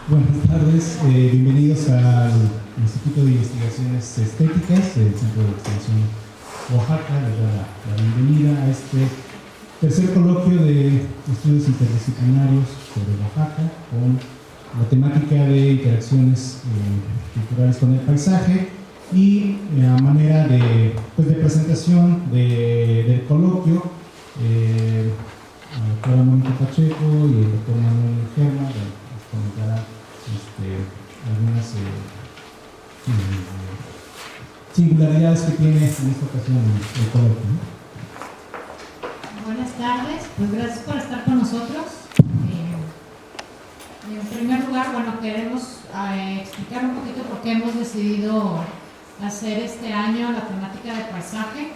Buenas tardes, bienvenidos al Instituto de Investigaciones Estéticas del Centro de Extensión Oaxaca. Les da la bienvenida a este tercer coloquio de estudios interdisciplinarios sobre Oaxaca con la temática de interacciones culturales con el paisaje y a manera de presentación del coloquio, la doctora Mónica Pacheco y el doctor Manuel Germa les comentarán algunas singularidades que tiene en esta ocasión el coloquio, ¿no? Buenas tardes, pues gracias por estar con nosotros. En primer lugar, queremos explicar un poquito por qué hemos decidido hacer este año la temática de paisaje.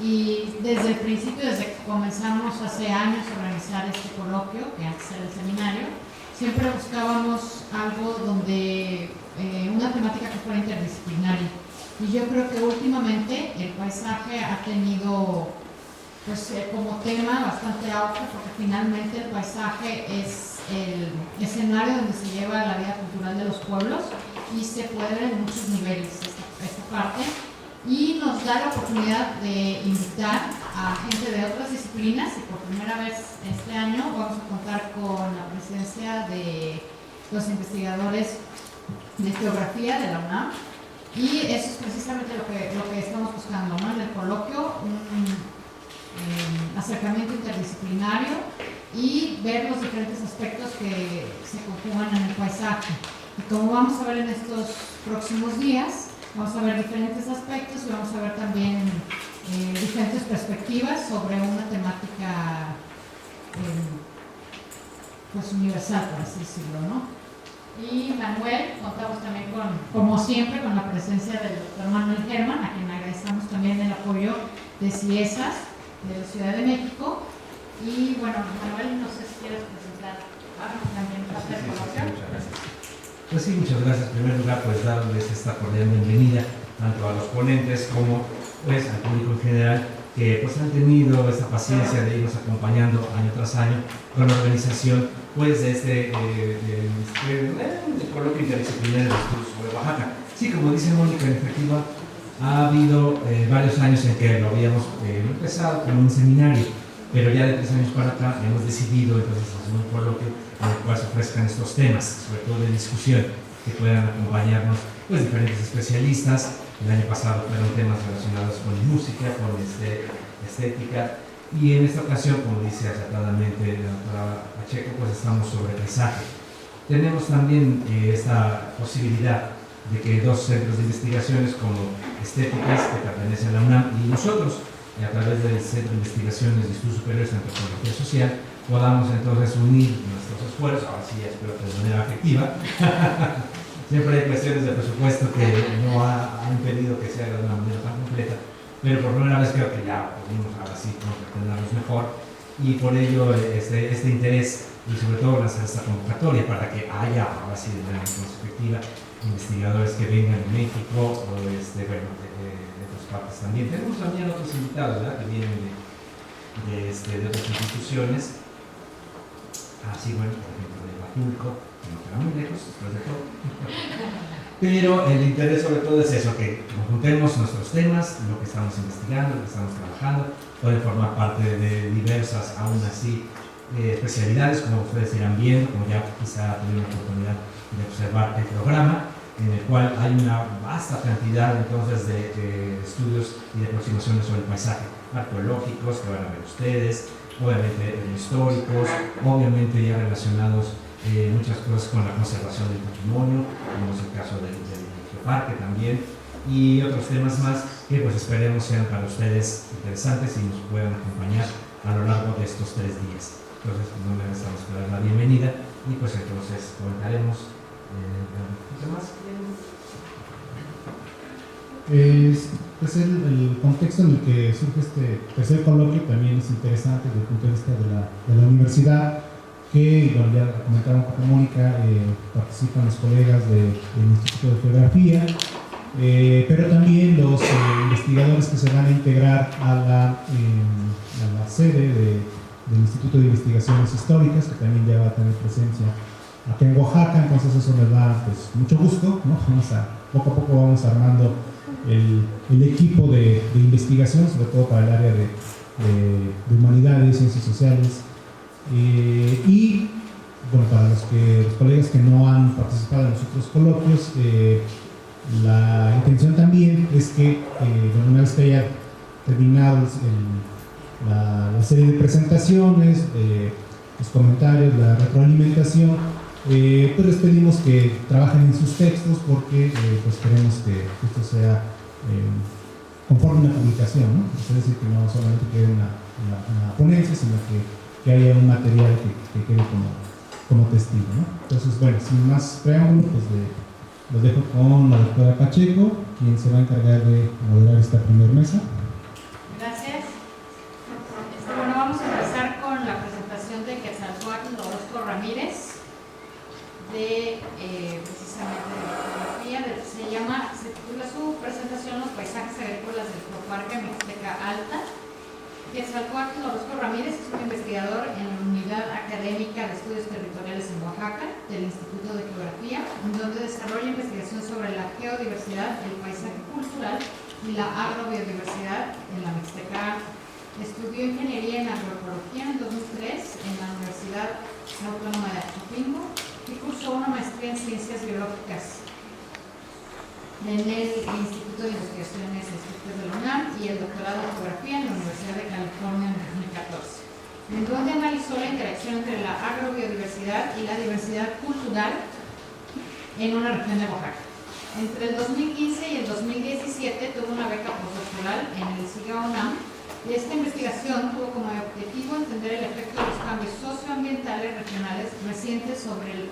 Y desde el principio, desde que comenzamos hace años a organizar este coloquio, que antes era el seminario, siempre buscábamos algo donde una temática que fuera interdisciplinaria. Y yo creo que últimamente el paisaje ha tenido como tema bastante auge, porque finalmente el paisaje es el escenario donde se lleva la vida cultural de los pueblos y se puede ver en muchos niveles esta parte. Y nos da la oportunidad de invitar a gente de otras disciplinas, y por primera vez este año vamos a contar con la presencia de los investigadores de geografía de la UNAM, y eso es precisamente lo que estamos buscando, ¿no? En el coloquio, un acercamiento interdisciplinario y ver los diferentes aspectos que se conjugan en el paisaje. Y como vamos a ver en estos próximos días, vamos a ver diferentes aspectos y vamos a ver también diferentes perspectivas sobre una temática universal, por así decirlo, ¿no? Y Manuel, contamos también como siempre, con la presencia del doctor Manuel German, a quien agradecemos también el apoyo de CIESAS de la Ciudad de México. Y Manuel, no sé si quieres presentar también parte del coloquio. Muchas gracias. Pues sí, muchas gracias. En primer lugar, darles esta cordial bienvenida tanto a los ponentes como al público en general, que han tenido esta paciencia de irnos acompañando año tras año con la organización de este coloquio interdisciplinario de estudios sobre Oaxaca. Sí, como dice Mónica, en efectiva, ha habido varios años en que lo habíamos empezado como un seminario, pero ya de 3 años para acá hemos decidido entonces hacer un coloquio en el cual se ofrezcan estos temas, sobre todo de discusión, que puedan acompañarnos diferentes especialistas. El año pasado fueron temas relacionados con música, con estética, y en esta ocasión, como dice acertadamente la doctora Pacheco, estamos sobre paisaje. Tenemos también esta posibilidad de que 2 centros de investigaciones como estéticas, que pertenecen a la UNAM, y nosotros, a través del Centro de Investigaciones de Estudios Superiores en Antropología Social, podamos entonces unir nuestros esfuerzos, ahora sí espero que de manera efectiva. Siempre hay cuestiones de presupuesto que no han impedido que se haga de una manera tan completa, pero por primera vez creo que ya pudimos ahora sí entendernos mejor, y por ello este interés, y sobre todo lanzar esta convocatoria para que haya ahora sí de manera más efectiva investigadores que vengan de México o de otras partes también. Tenemos también otros invitados, ¿verdad?, que vienen de otras instituciones, así por ejemplo de Huatulco, que no queda muy lejos después de todo. Pero el interés sobre todo es eso, que juntemos nuestros temas, lo que estamos investigando, lo que estamos trabajando. Pueden formar parte de diversas, aún así, especialidades, como ustedes irán viendo, como ya quizá tuvieron la oportunidad de observar el programa, en el cual hay una vasta cantidad entonces de estudios y de aproximaciones sobre el paisaje, arqueológicos que van a ver ustedes, obviamente históricos, obviamente ya relacionados muchas cosas con la conservación del patrimonio, como es el caso del geoparque también, y otros temas más que esperemos sean para ustedes interesantes y nos puedan acompañar a lo largo de estos 3 días. Entonces, no me restamos que dar la bienvenida y entonces comentaremos ¿qué más? El contexto en el que surge este tercer coloquio también es interesante desde el punto de vista de la universidad, que, ya comentaron con Mónica, participan los colegas del Instituto de Geografía, pero también los investigadores que se van a integrar a la sede del Instituto de Investigaciones Históricas, que también ya va a tener presencia acá en Oaxaca, entonces eso me da pues mucho gusto, ¿no? Poco a poco vamos armando el equipo de investigación, sobre todo para el área de humanidades, ciencias sociales, y bueno, para los colegas que no han participado en los otros coloquios, la intención también es que una vez que haya terminado la serie de presentaciones, los comentarios, la retroalimentación, pues les pedimos que trabajen en sus textos porque pues queremos que esto sea conforme una publicación, ¿no? Es decir, que no solamente quede una ponencia, sino que haya un material que quede como testigo, ¿no? Entonces, bueno, sin más preámbulo, pues los dejo con la doctora Pacheco, quien se va a encargar de moderar esta primera mesa. Gracias. Bueno, vamos a empezar con la presentación de Quetzalcóatl Orozco Ramírez, precisamente de fotografía, se titula su presentación Los paisajes agrícolas del Proparque Mixteca Alta. Quetzalcóatl Orozco Ramírez es un investigador en la Unidad Académica de Estudios Territoriales en Oaxaca del Instituto de Geografía, en donde desarrolla investigación sobre la geodiversidad, el paisaje cultural y la agrobiodiversidad en la Mixteca Alta. Estudió ingeniería en agroecología en 2003 en la Universidad Autónoma de Chapingo y cursó una maestría en ciencias biológicas en el Instituto de Investigaciones Estrictas de la UNAM y el doctorado en geografía en la Universidad de California en 2014, en donde analizó la interacción entre la agrobiodiversidad y la diversidad cultural en una región de Oaxaca. Entre el 2015 y el 2017 tuvo una beca postdoctoral en el SIGA UNAM y esta investigación tuvo como objetivo entender el efecto de los cambios socioambientales regionales recientes sobre el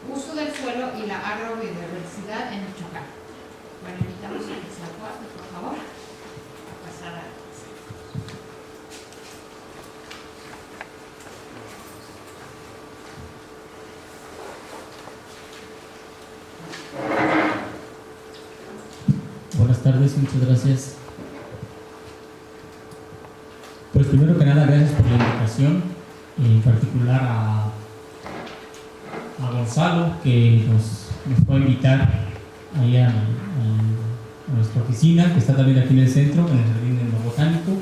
uso del suelo y la agrobiodiversidad en Michoacán. Bueno, invitamos a Quetzalcóatl, por favor, a pasar a la clase. Buenas tardes, muchas gracias. Pues primero que nada, gracias por la invitación, en particular a Gonzalo, que nos fue a invitar ahí a nuestra oficina, que está también aquí en el centro, en el Jardín Botánico,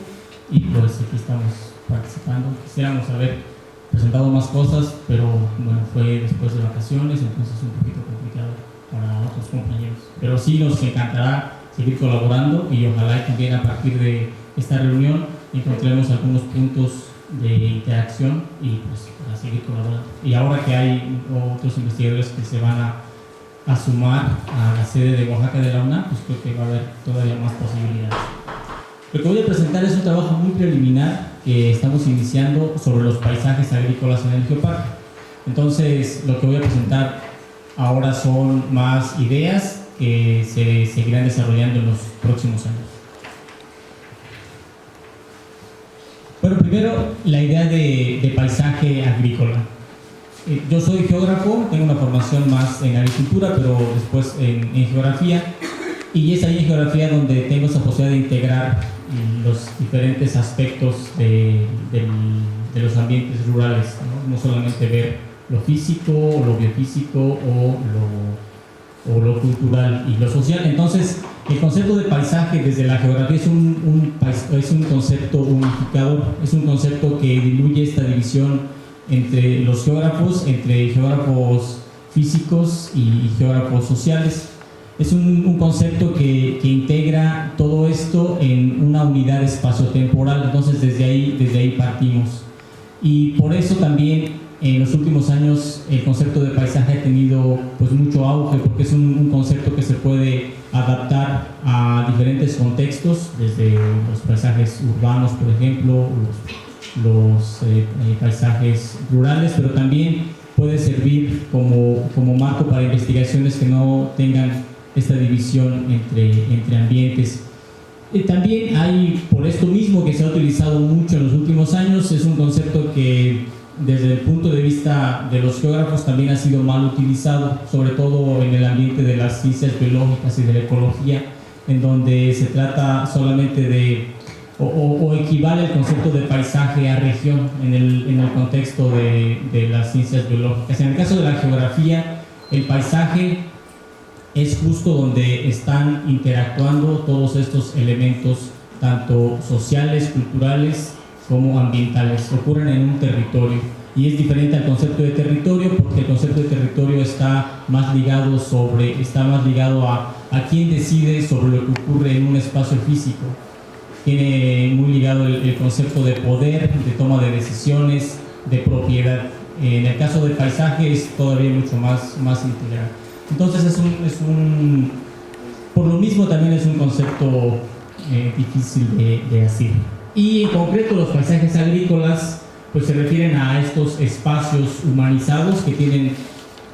y pues aquí estamos participando. Quisiéramos haber presentado más cosas, pero bueno, fue después de vacaciones, entonces un poquito complicado para otros compañeros. Pero sí nos encantará seguir colaborando y ojalá también a partir de esta reunión encontremos algunos puntos de interacción y pues para seguir colaborando. Y ahora que hay otros investigadores que se van a sumar a la sede de Oaxaca de la UNAM, pues creo que va a haber todavía más posibilidades. Lo que voy a presentar es un trabajo muy preliminar que estamos iniciando sobre los paisajes agrícolas en el geoparque. Entonces, lo que voy a presentar ahora son más ideas que se seguirán desarrollando en los próximos años. Bueno, primero, la idea de paisaje agrícola. Yo soy geógrafo, tengo una formación más en agricultura, pero después en geografía, y es ahí en geografía donde tengo esa posibilidad de integrar los diferentes aspectos de los ambientes rurales, ¿no? No solamente ver lo físico, o lo biofísico, o lo cultural y lo social. Entonces, el concepto de paisaje desde la geografía es un concepto unificador, es un concepto que diluye esta división entre los geógrafos, entre geógrafos físicos y geógrafos sociales. Es un concepto que integra todo esto en una unidad espaciotemporal, entonces desde ahí partimos. Y por eso también en los últimos años el concepto de paisaje ha tenido pues mucho auge, porque es un concepto que se puede adaptar a diferentes contextos, desde los paisajes urbanos, por ejemplo, los paisajes rurales, pero también puede servir como marco para investigaciones que no tengan esta división entre ambientes. También hay, por esto mismo que se ha utilizado mucho en los últimos años, es un concepto que desde el punto de vista de los geógrafos también ha sido mal utilizado, sobre todo en el ambiente de las ciencias biológicas y de la ecología, en donde se trata solamente de o equivale el concepto de paisaje a región en el contexto de las ciencias biológicas. En el caso de la geografía, el paisaje es justo donde están interactuando todos estos elementos, tanto sociales, culturales, como ambientales, ocurren en un territorio. Y es diferente al concepto de territorio, porque el concepto de territorio está más ligado a quién decide sobre lo que ocurre en un espacio físico. Tiene muy ligado el concepto de poder, de toma de decisiones, de propiedad. En el caso del paisaje es todavía mucho más integral. Entonces por lo mismo también es un concepto difícil de hacer. Y en concreto los paisajes agrícolas pues se refieren a estos espacios humanizados que tienen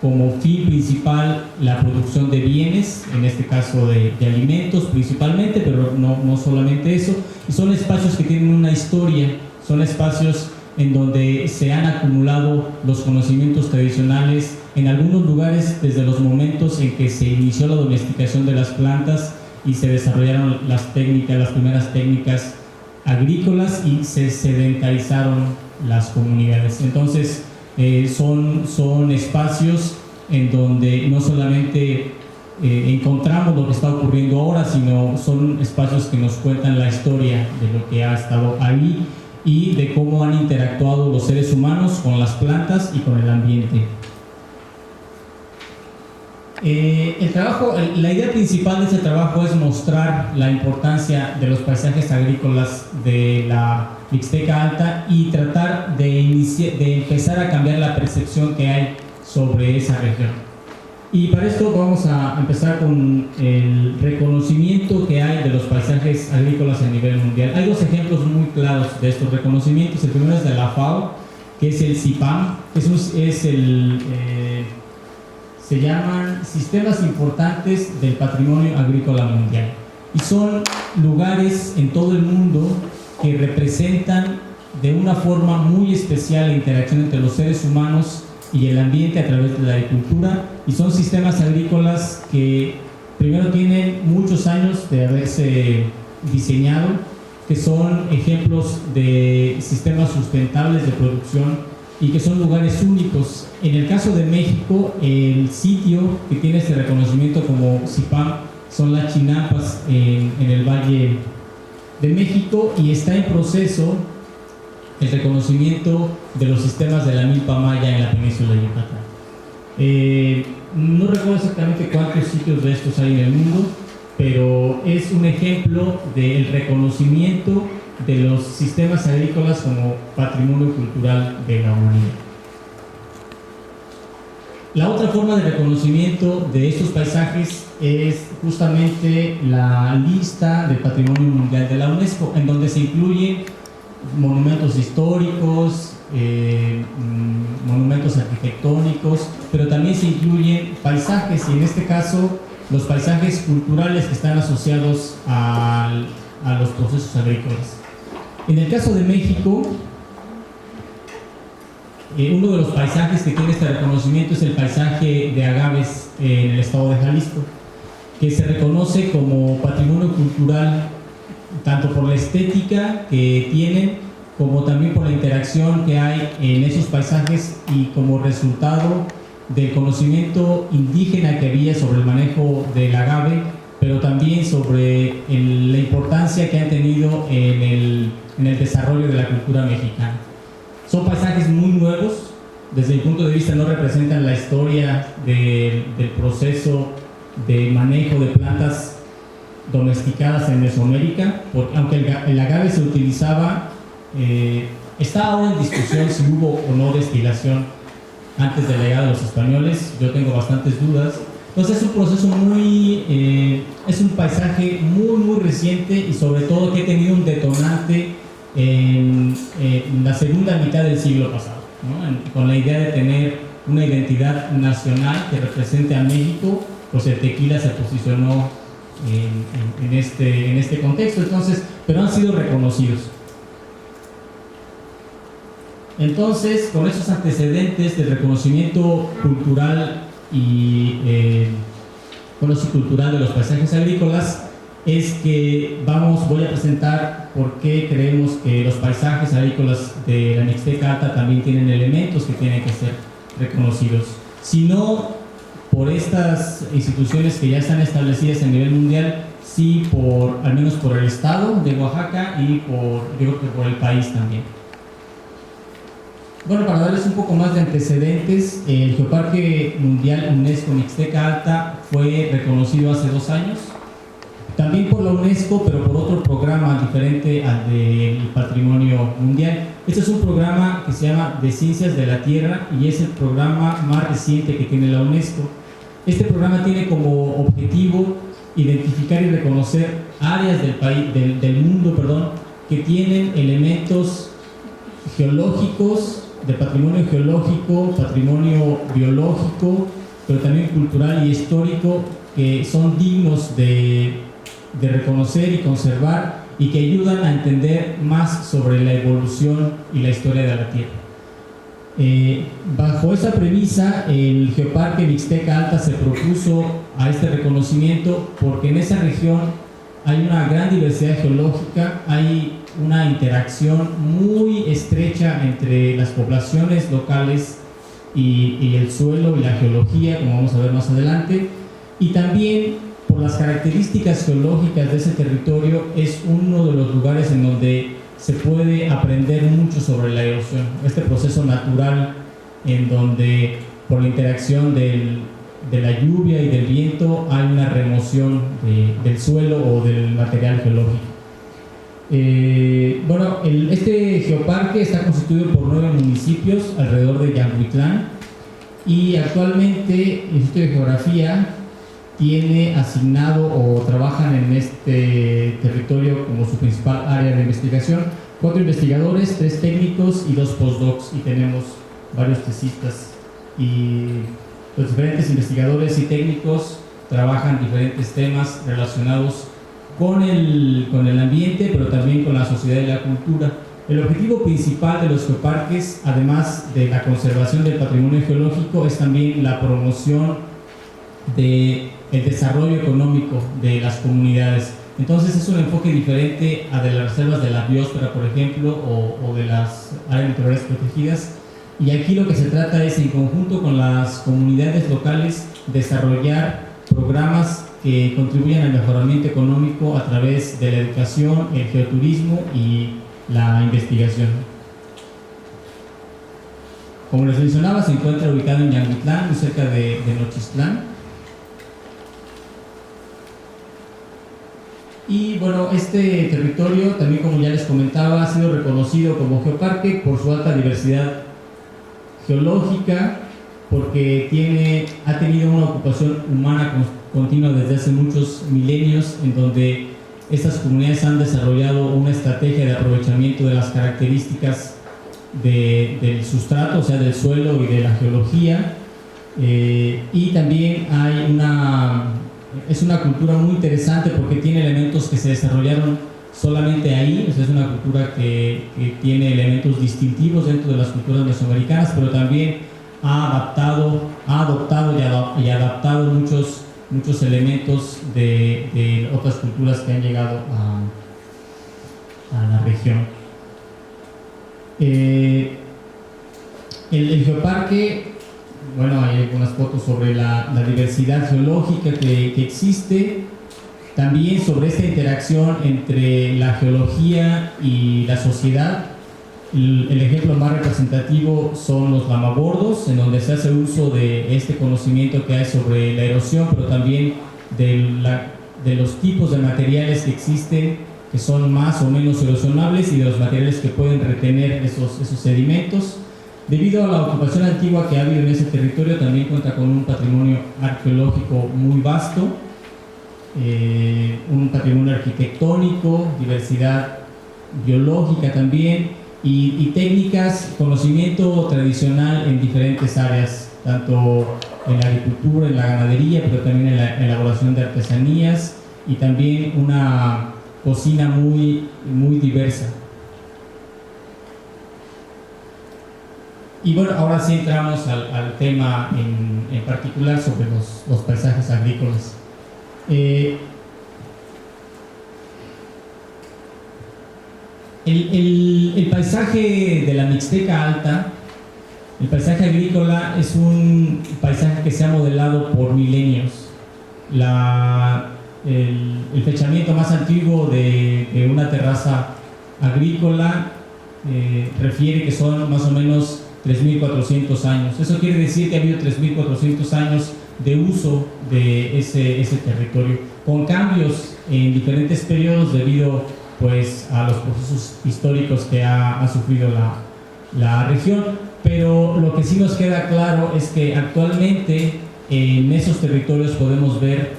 como fin principal la producción de bienes, en este caso de alimentos principalmente, pero no solamente eso, y son espacios que tienen una historia, son espacios en donde se han acumulado los conocimientos tradicionales, en algunos lugares desde los momentos en que se inició la domesticación de las plantas y se desarrollaron las primeras técnicas agrícolas y se sedentarizaron las comunidades. Entonces son espacios en donde no solamente encontramos lo que está ocurriendo ahora, sino son espacios que nos cuentan la historia de lo que ha estado ahí y de cómo han interactuado los seres humanos con las plantas y con el ambiente. La idea principal de este trabajo es mostrar la importancia de los paisajes agrícolas de la Mixteca Alta y tratar de empezar a cambiar la percepción que hay sobre esa región. Y para esto vamos a empezar con el reconocimiento que hay de los paisajes agrícolas a nivel mundial. Hay dos ejemplos muy claros de estos reconocimientos. El primero es de la FAO, que es el CIPAM, se llaman Sistemas Importantes del Patrimonio Agrícola Mundial. Y son lugares en todo el mundo que representan de una forma muy especial la interacción entre los seres humanos y el ambiente a través de la agricultura, y son sistemas agrícolas que primero tienen muchos años de haberse diseñado, que son ejemplos de sistemas sustentables de producción y que son lugares únicos. En el caso de México, el sitio que tiene este reconocimiento como CIPAM son las Chinampas en el Valle de México, y está en proceso el reconocimiento de los sistemas de la milpa maya en la península de Yucatán. No recuerdo exactamente cuántos sitios de estos hay en el mundo, pero es un ejemplo del reconocimiento de los sistemas agrícolas como patrimonio cultural de la humanidad. La otra forma de reconocimiento de estos paisajes es justamente la lista del Patrimonio Mundial de la UNESCO, en donde se incluyen monumentos históricos, monumentos arquitectónicos, pero también se incluyen paisajes, y en este caso los paisajes culturales que están asociados a los procesos agrícolas. En el caso de México, uno de los paisajes que tiene este reconocimiento es el paisaje de agaves en el estado de Jalisco, que se reconoce como patrimonio cultural tanto por la estética que tienen, como también por la interacción que hay en esos paisajes y como resultado del conocimiento indígena que había sobre el manejo del agave, pero también sobre la importancia que han tenido en el desarrollo de la cultura mexicana. Son paisajes muy nuevos, desde mi punto de vista no representan la historia del proceso de manejo de plantas domesticadas en Mesoamérica, porque aunque el agave se utilizaba, está ahora en discusión si hubo o no destilación antes de la llegada de los españoles. Yo tengo bastantes dudas. Entonces es un proceso es un paisaje muy reciente, y sobre todo que ha tenido un detonante en la segunda mitad del siglo pasado, ¿no? Con la idea de tener una identidad nacional que represente a México, pues el tequila se posicionó en este contexto. Entonces, pero han sido reconocidos. Entonces, con esos antecedentes del reconocimiento cultural y cultural de los paisajes agrícolas, es que voy a presentar por qué creemos que los paisajes agrícolas de la Mixteca Alta también tienen elementos que tienen que ser reconocidos. Si no por estas instituciones que ya están establecidas a nivel mundial, sí al menos por el estado de Oaxaca y digo que por el país también. Bueno, para darles un poco más de antecedentes, el Geoparque Mundial UNESCO Mixteca Alta fue reconocido hace 2 años, también por la UNESCO, pero por otro programa diferente al del Patrimonio Mundial. Este es un programa que se llama de Ciencias de la Tierra y es el programa más reciente que tiene la UNESCO. Este programa tiene como objetivo identificar y reconocer áreas del mundo, que tienen elementos geológicos, de patrimonio geológico, patrimonio biológico, pero también cultural y histórico, que son dignos de reconocer y conservar y que ayudan a entender más sobre la evolución y la historia de la Tierra. Bajo esa premisa, el Geoparque Mixteca Alta se propuso a este reconocimiento porque en esa región hay una gran diversidad geológica, hay una interacción muy estrecha entre las poblaciones locales y el suelo y la geología, como vamos a ver más adelante, y también por las características geológicas de ese territorio es uno de los lugares en donde se puede aprender mucho sobre la erosión, este proceso natural en donde por la interacción de la lluvia y del viento hay una remoción del suelo o del material geológico. Este geoparque está constituido por 9 municipios alrededor de Yanguitlán y actualmente el Instituto de Geografía tiene asignado o trabajan en este territorio como su principal área de investigación 4 investigadores, 3 técnicos y 2 postdocs, y tenemos varios tesistas, y los diferentes investigadores y técnicos trabajan diferentes temas relacionados con el ambiente, pero también con la sociedad y la cultura. El objetivo principal de los geoparques, además de la conservación del patrimonio geológico, es también la promoción del desarrollo económico de las comunidades. Entonces es un enfoque diferente a de las reservas de la biosfera, por ejemplo, o de las áreas naturales protegidas. Y aquí lo que se trata es, en conjunto con las comunidades locales, desarrollar programas que contribuyan al mejoramiento económico a través de la educación, el geoturismo y la investigación. Como les mencionaba, se encuentra ubicado en Yanguitlán, muy cerca de Nochistlán. Y bueno, este territorio, también como ya les comentaba, ha sido reconocido como geoparque por su alta diversidad geológica, porque ha tenido una ocupación humana continua desde hace muchos milenios, en donde estas comunidades han desarrollado una estrategia de aprovechamiento de las características del sustrato, o sea, del suelo y de la geología, y también es una cultura muy interesante porque tiene elementos que se desarrollaron solamente ahí. O sea, es una cultura que tiene elementos distintivos dentro de las culturas mesoamericanas, pero también ha adoptado y adaptado muchos elementos de otras culturas que han llegado a la región. El geoparque, bueno, hay algunas fotos sobre la diversidad geológica que existe, también sobre esta interacción entre la geología y la sociedad. El ejemplo más representativo son los lamabordos, en donde se hace uso de este conocimiento que hay sobre la erosión, pero también de los tipos de materiales que existen, que son más o menos erosionables, y de los materiales que pueden retener esos sedimentos. Debido a la ocupación antigua que ha habido en ese territorio, también cuenta con un patrimonio arqueológico muy vasto, un patrimonio arquitectónico, diversidad biológica también, y técnicas, conocimiento tradicional en diferentes áreas, tanto en la agricultura, en la ganadería, pero también en la elaboración de artesanías, y también una cocina muy, muy diversa. Y bueno, ahora sí entramos al tema en particular sobre los paisajes agrícolas. El paisaje de la Mixteca Alta, el paisaje agrícola, es un paisaje que se ha modelado por milenios. El fechamiento más antiguo de una terraza agrícola refiere que son más o menos 3.400 años. Eso quiere decir que ha habido 3.400 años de uso de ese territorio, con cambios en diferentes periodos debido pues a los procesos históricos que ha sufrido la región. Pero lo que sí nos queda claro es que actualmente en esos territorios podemos ver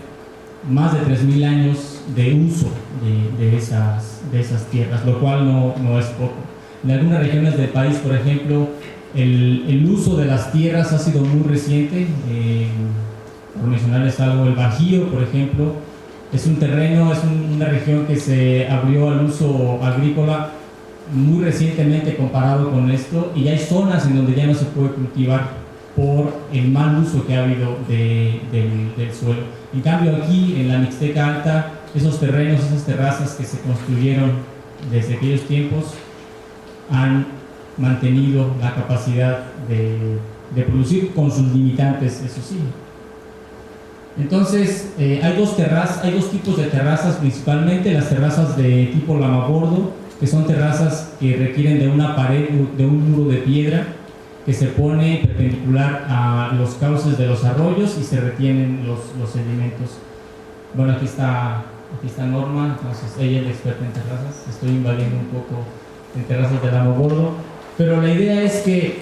más de 3.000 años de uso de esas tierras, lo cual no es poco. En algunas regiones del país, por ejemplo, el uso de las tierras ha sido muy reciente. Por mencionarles algo, el Bajío, por ejemplo, es un terreno, es una región que se abrió al uso agrícola muy recientemente comparado con esto, y hay zonas en donde ya no se puede cultivar por el mal uso que ha habido del suelo. En cambio aquí en la Mixteca Alta, esos terrenos, esas terrazas que se construyeron desde aquellos tiempos han mantenido la capacidad de producir con sus limitantes, eso sí. Entonces hay dos tipos de terrazas principalmente: las terrazas de tipo lamabordo, que son terrazas que requieren de una pared, de un muro de piedra que se pone perpendicular a los cauces de los arroyos y se retienen los sedimentos. Bueno, aquí está Norma, entonces ella es la experta en terrazas. Estoy invadiendo un poco en terrazas de lamabordo, pero la idea es que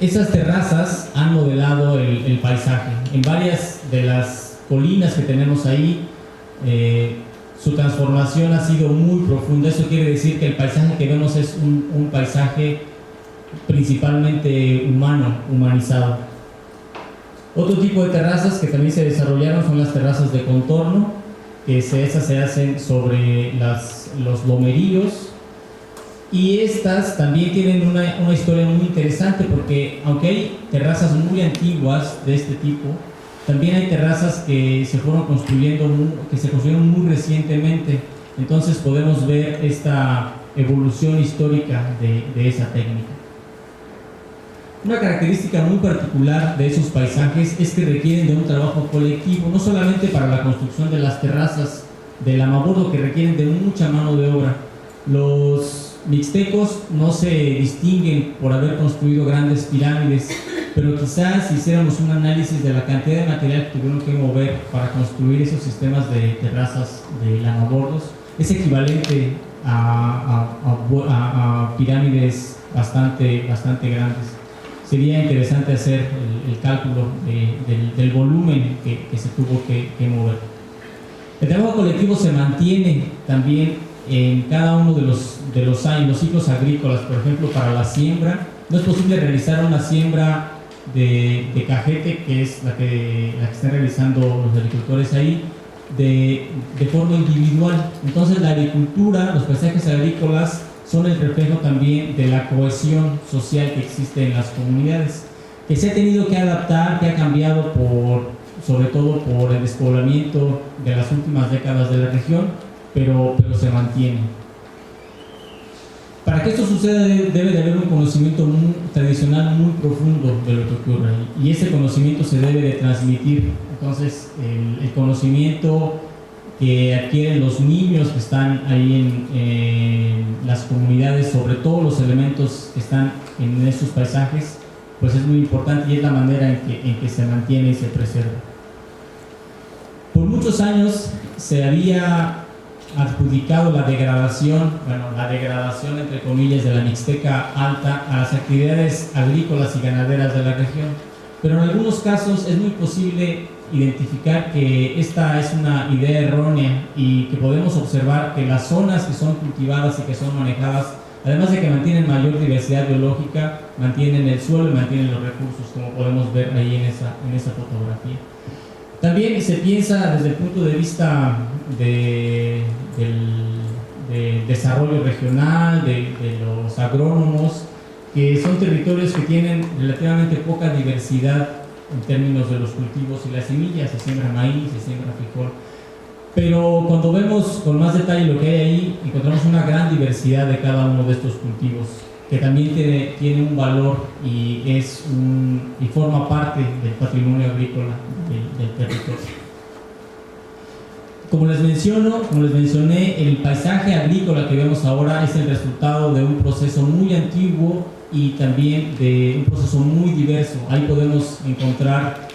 esas terrazas han modelado el paisaje. En varias de las colinas que tenemos ahí, su transformación ha sido muy profunda. Eso quiere decir que el paisaje que vemos es un paisaje principalmente humanizado. Otro tipo de terrazas que también se desarrollaron son las terrazas de contorno, que esas se hacen sobre los lomeríos. Y estas también tienen una historia muy interesante, porque aunque hay terrazas muy antiguas de este tipo, también hay terrazas que se construyeron muy recientemente. Entonces podemos ver esta evolución histórica de esa técnica. Una característica muy particular de esos paisajes es que requieren de un trabajo colectivo, no solamente para la construcción de las terrazas de lamabordo, que requieren de mucha mano de obra. Los mixtecos no se distinguen por haber construido grandes pirámides, pero quizás si hiciéramos un análisis de la cantidad de material que tuvieron que mover para construir esos sistemas de terrazas de lamabordos, es equivalente a pirámides bastante grandes. Sería interesante hacer el cálculo del volumen que se tuvo que mover. El trabajo colectivo se mantiene también en cada uno de los años, los ciclos agrícolas. Por ejemplo, para la siembra, no es posible realizar una siembra de cajete, que es la que están realizando los agricultores ahí, de forma individual. Entonces la agricultura, los paisajes agrícolas son el reflejo también de la cohesión social que existe en las comunidades, que se ha tenido que adaptar, que ha cambiado sobre todo por el despoblamiento de las últimas décadas de la región, pero se mantiene. Para que esto suceda debe de haber un conocimiento tradicional muy profundo de lo que ocurre, y ese conocimiento se debe de transmitir. Entonces el conocimiento que adquieren los niños que están ahí en las comunidades sobre todos los elementos que están en estos paisajes, pues es muy importante, y es la manera en que se mantiene y se preserva. Por muchos años se había adjudicado la degradación entre comillas de la Mixteca Alta a las actividades agrícolas y ganaderas de la región, pero en algunos casos es muy posible identificar que esta es una idea errónea, y que podemos observar que las zonas que son cultivadas y que son manejadas, además de que mantienen mayor diversidad biológica, mantienen el suelo y mantienen los recursos, como podemos ver ahí en esa fotografía. También se piensa desde el punto de vista del desarrollo regional, de los agrónomos, que son territorios que tienen relativamente poca diversidad en términos de los cultivos y las semillas. Se siembra maíz, se siembra frijol. Pero cuando vemos con más detalle lo que hay ahí, encontramos una gran diversidad de cada uno de estos cultivos, que también tiene un valor y forma parte del patrimonio agrícola del territorio. Como les mencioné, el paisaje agrícola que vemos ahora es el resultado de un proceso muy antiguo y también de un proceso muy diverso. Ahí podemos encontrar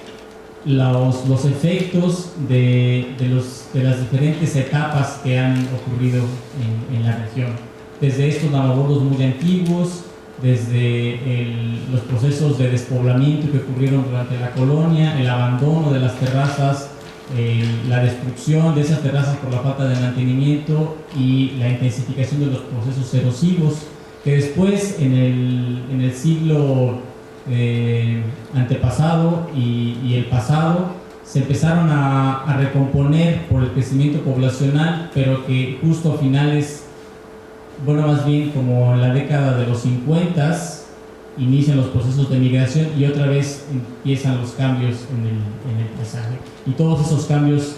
los efectos de las diferentes etapas que han ocurrido en la región. Desde estos lavabordos muy antiguos, desde los procesos de despoblamiento que ocurrieron durante la colonia, el abandono de las terrazas, la destrucción de esas terrazas por la falta de mantenimiento y la intensificación de los procesos erosivos, que después en el siglo antepasado y el pasado se empezaron a recomponer por el crecimiento poblacional, pero que justo a finales, bueno, más bien como en la década de los 50 inician los procesos de migración y otra vez empiezan los cambios en el paisaje. Y todos esos cambios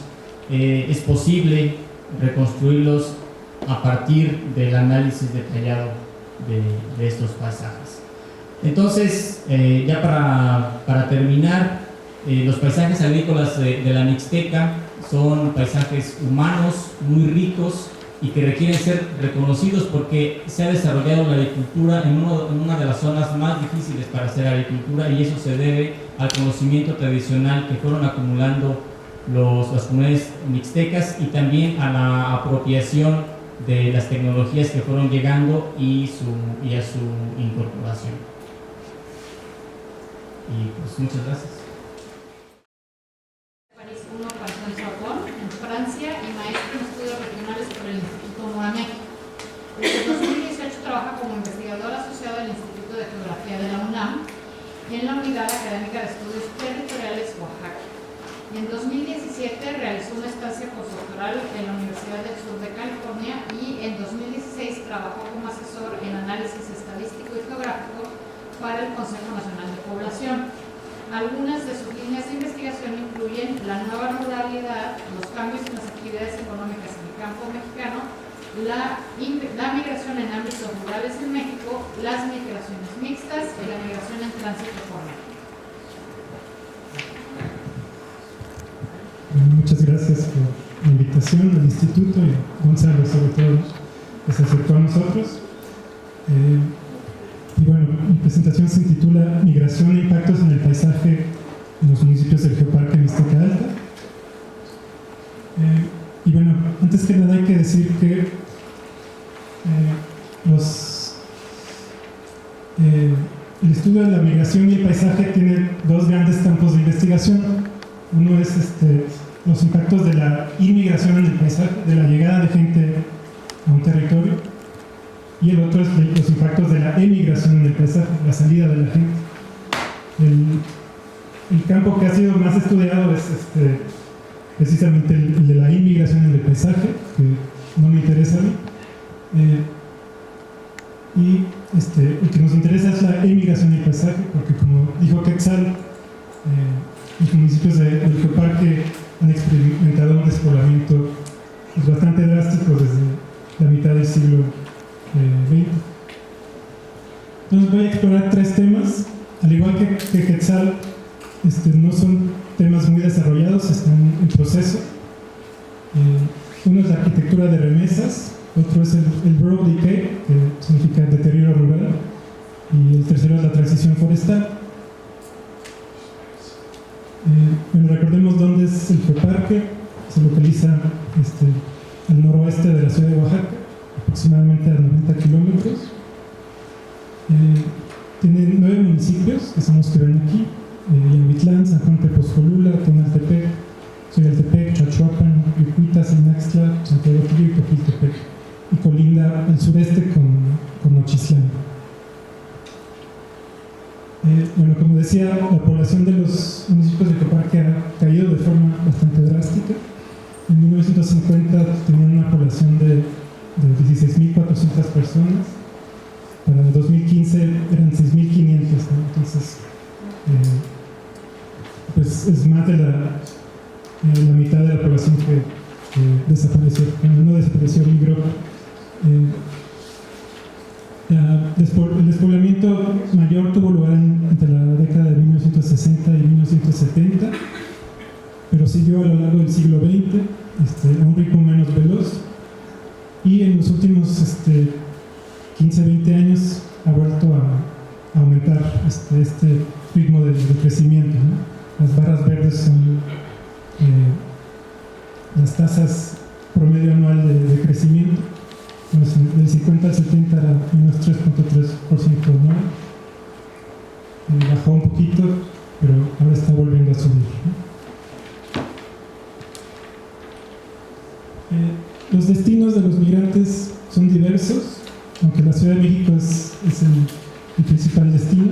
es posible reconstruirlos a partir del análisis detallado de estos paisajes. Entonces, ya para terminar, los paisajes agrícolas de la Mixteca son paisajes humanos muy ricos y que requieren ser reconocidos porque se ha desarrollado la agricultura en una de las zonas más difíciles para hacer agricultura, y eso se debe al conocimiento tradicional que fueron acumulando las comunidades mixtecas y también a la apropiación de las tecnologías que fueron llegando y a su incorporación. Y pues muchas gracias. En Francia, y maestro en estudios regionales por el Instituto Moramex. Desde 2018 trabaja como investigador asociado al Instituto de Geografía de la UNAM en la Unidad Académica de Estudios Territoriales Oaxaca. Y en 2017 realizó una estancia postdoctoral en la Universidad del Sur de California y en 2016 trabajó como asesor en análisis estadístico y geográfico para el Consejo Nacional de Población. Algunas de sus líneas de investigación incluyen la nueva ruralidad, los cambios en las actividades económicas en el campo mexicano, la migración en ámbitos rurales en México, las migraciones mixtas y la migración en tránsito por México. Muchas gracias por la invitación al instituto y a Gonzalo, sobre todo, que se acercó a nosotros. Y bueno, mi presentación se titula Migración e impactos en el paisaje en los municipios del Geoparque Mixteca Alta. Y bueno, antes que nada hay que decir que el estudio de la migración y el paisaje tiene dos grandes campos de investigación. Uno es los impactos de la inmigración en el paisaje, de la llegada de gente a un territorio, y el otro es los impactos de la emigración en el paisaje, la salida de la gente. El campo que ha sido más estudiado es precisamente el de la inmigración en el paisaje, que no me interesa a mí. Y el que nos interesa es la emigración en el paisaje, porque como dijo Quetzal, los municipios del Geoparque han experimentado un despoblamiento bastante drástico desde la mitad del siglo XX. Entonces voy a explorar tres temas, al igual que Quetzal, no son temas muy desarrollados, están en proceso. Uno es la arquitectura de remesas, otro es el rural decay, que significa deterioro rural, y el tercero es la transición forestal. Bueno, recordemos dónde es el Geoparque. Se localiza al noroeste de la ciudad de Oaxaca, aproximadamente a 90 kilómetros. Tiene 9 municipios que son los que ven aquí: Yamitlán, San Juan Tepozcolula, Tonaltepec, Xoyaltepec, Chachuapan, Yucuita, Sinaxtla, Santiago Tillo y Topiltepec, y colinda al sureste con Nochistlán. Bueno, como decía, la población de los municipios de Geoparque ha caído de forma bastante drástica. En 1950 tenían una población de 16.400 personas. Para el 2015 eran 6.500, ¿no? Entonces, pues es más de la mitad de la población desapareció, bueno, no desapareció, migró. El despoblamiento mayor tuvo lugar entre la década de 1960 y 1970, pero siguió a lo largo del siglo XX, a un ritmo menos veloz, y en los últimos 15-20 años ha vuelto a aumentar este ritmo de crecimiento, ¿no? Las barras verdes son las tasas promedio anual de crecimiento. Del 50 al 70 era menos 3.3% anual. Bajó un poquito, pero ahora está volviendo a subir, ¿no? Los destinos de los migrantes son diversos, aunque la Ciudad de México es el principal destino.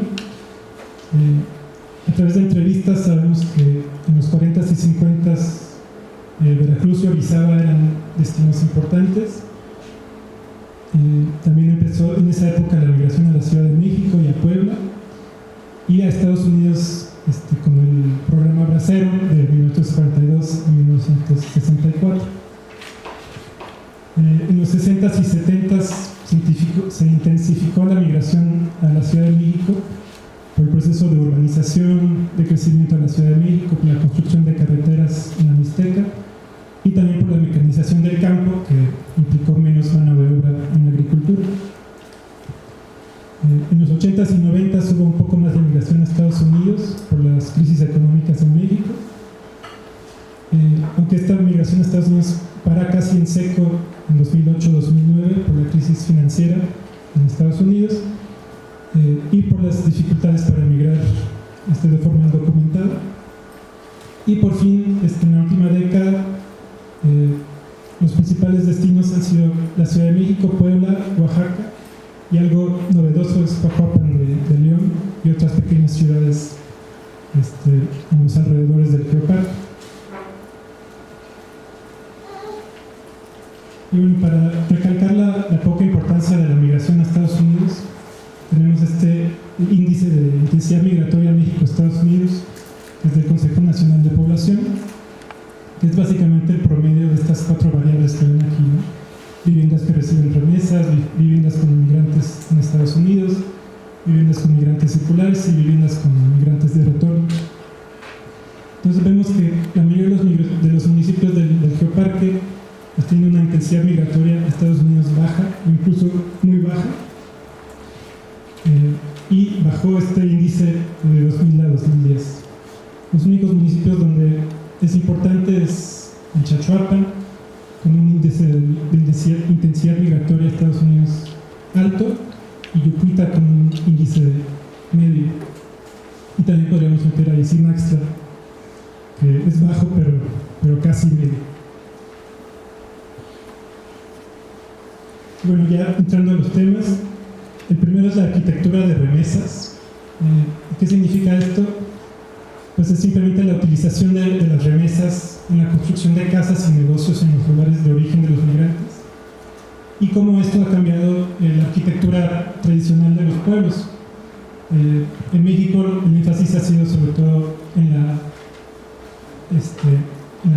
A través de entrevistas sabemos que en los 40s y 50s Veracruz y Orizaba eran destinos importantes. También empezó en esa época la migración a la Ciudad de México y a Puebla, y a Estados Unidos con el programa Bracero de 1942 a 1964. En los 60s y 70s se intensificó la migración a la Ciudad de México por el proceso de urbanización, de crecimiento de la Ciudad de México, por la construcción de carreteras en la Mixteca, y también por la mecanización del campo, que implicó menos mano de obra en la agricultura. En los 80s y 90s hubo un poco más de migración a Estados Unidos por las crisis económicas en México, aunque esta migración a Estados Unidos para casi en seco en 2008-2009 por la crisis financiera en Estados Unidos y por las dificultades para emigrar de forma indocumentada. Y por fin, en la última década, los principales destinos han sido la Ciudad de México, Puebla, Oaxaca, y algo novedoso es Pajuapan de León y otras pequeñas ciudades en los alrededores del Geoparque. Y bueno, para recalcar la poca importancia de la migración a Estados Unidos, tenemos este índice de intensidad migratoria México-Estados Unidos desde el Consejo Nacional de Población, que es básicamente el promedio de estas 4 variables que ven aquí, ¿no? Viviendas que reciben remesas, viviendas con inmigrantes en Estados Unidos, viviendas con migrantes circulares y viviendas con migrantes de retorno. Entonces vemos que la mayoría de los municipios del Geoparque pues tiene una intensidad migratoria a Estados Unidos baja, incluso muy baja, y bajó este índice de 2000 a 2010. Los únicos municipios donde es importante es en Chachuapan, con un índice de intensidad migratoria a Estados Unidos alto, y Yucuita con un índice medio. Y también podríamos meter ahí Sinaxtla, que es bajo pero casi medio. Bueno, ya entrando a los temas, el primero es la arquitectura de remesas. ¿Qué significa esto? Pues es simplemente la utilización de las remesas en la construcción de casas y negocios en los lugares de origen de los migrantes, y cómo esto ha cambiado la arquitectura tradicional de los pueblos. En México el énfasis ha sido sobre todo en la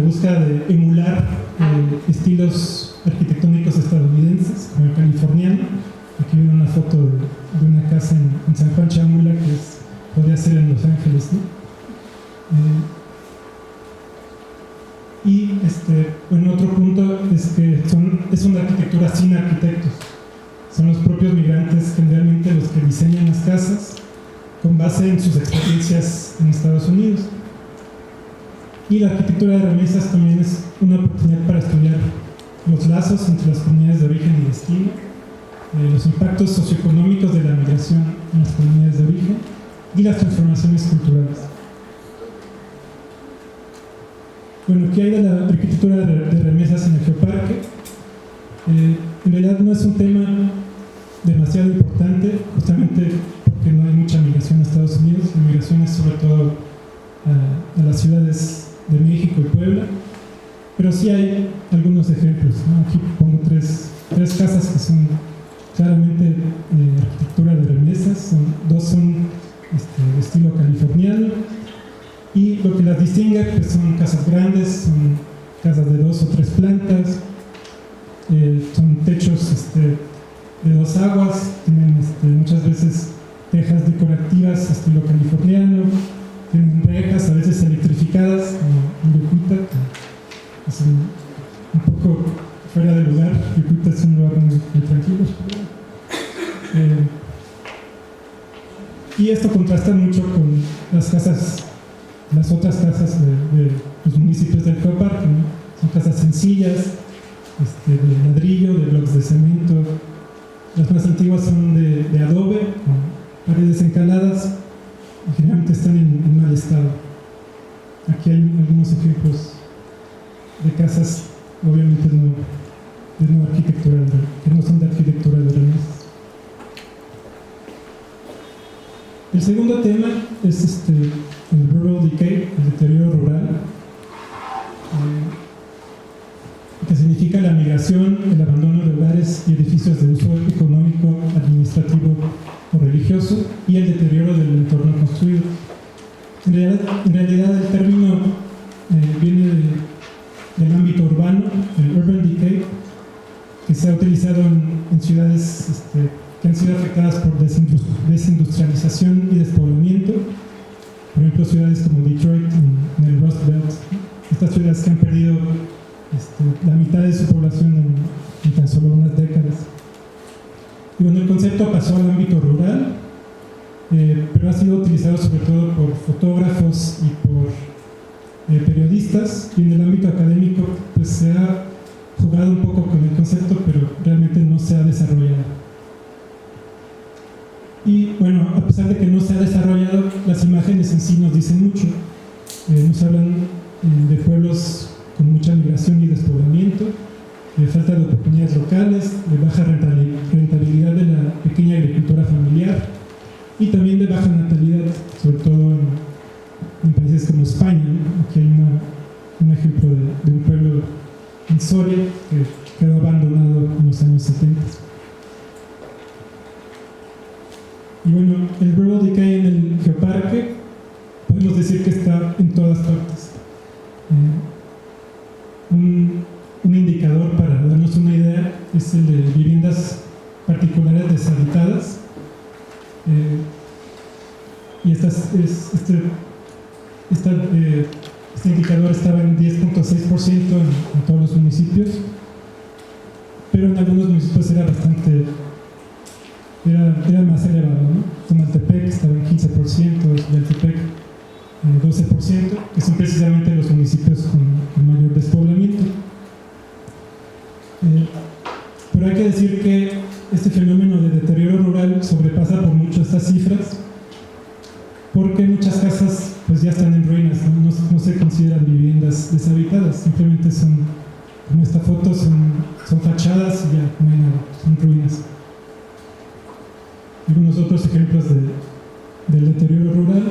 búsqueda de emular estilos arquitectónicos estadounidenses, como el californiano. Aquí viene una foto de una casa en San Juan Chamula, que podría ser en Los Ángeles, ¿no? Bueno, otro punto es que es una arquitectura sin arquitectos. Son los propios migrantes generalmente los que diseñan las casas con base en sus experiencias en Estados Unidos. Y la arquitectura de remesas también es una oportunidad para estudiar los lazos entre las comunidades de origen y destino, los impactos socioeconómicos de la migración en las comunidades de origen y las transformaciones culturales. Bueno, ¿qué hay de la arquitectura de remesas en el Geoparque? En realidad no es un tema demasiado importante, justamente porque no hay mucha migración a Estados Unidos. La migración es sobre todo a las ciudades de México y Puebla, pero sí hay algunos ejemplos, ¿no? Aquí pongo tres casas que son claramente de arquitectura de remesas. Dos son de estilo californiano, y lo que las distingue pues son casas grandes, son casas de 2 o 3 plantas, son techos de 2 aguas, tienen muchas veces tejas decorativas estilo californiano, tienen rejas a veces electrificadas, como en Yucuita, que es un poco fuera de lugar. Yucuita es un lugar muy tranquilo. Y esto contrasta mucho con las otras casas de los municipios del Geoparque, ¿no? Son casas sencillas, de ladrillo, de bloques de cemento. Las más antiguas son de adobe, con paredes encaladas, y generalmente están en mal estado. Aquí hay algunos ejemplos de casas, obviamente que no son de arquitectura de Renaissance. El segundo tema es el rural decay, el deterioro rural, que significa la migración, el abandono de hogares y edificios de uso económico, administrativo o religioso, y el deterioro del entorno construido. En realidad el término viene del ámbito urbano, el urban decay, que se ha utilizado en ciudades que han sido afectadas por desindustrialización y despoblamiento. Por ejemplo, ciudades como Detroit, en el Rust Belt, estas ciudades que han perdido la mitad de su población en tan solo unas décadas. Y bueno, el concepto pasó al ámbito rural, pero ha sido utilizado sobre todo por fotógrafos y por periodistas, y en el ámbito académico pues se ha jugado un poco con el concepto, pero realmente no se ha desarrollado. Y bueno, a pesar de que no se ha desarrollado, las imágenes en sí nos dicen mucho. Nos hablan de pueblos con mucha migración y despoblamiento, de falta de oportunidades locales, de baja rentabilidad de la pequeña agricultura familiar y también de baja natalidad, sobre todo en países como España, ¿no? Aquí hay un ejemplo de un pueblo en Soria que quedó abandonado en los años 70. Y bueno, el rural decay en el Geoparque podemos decir que está en todas partes. Un indicador para darnos una idea es el de viviendas particulares deshabitadas. Y este indicador estaba en 10.6% en todos los municipios, pero en algunos municipios era más elevado, ¿no? Tonaltepec estaba en 15%, Xlaltepec 12%, que son precisamente los municipios con mayor despoblamiento. Pero hay que decir que este fenómeno de deterioro rural sobrepasa por mucho estas cifras, porque muchas casas pues ya están en ruinas, no se consideran viviendas deshabitadas, simplemente son, como esta foto, son fachadas y ya no hay nada, son ruinas. Algunos otros ejemplos del deterioro rural,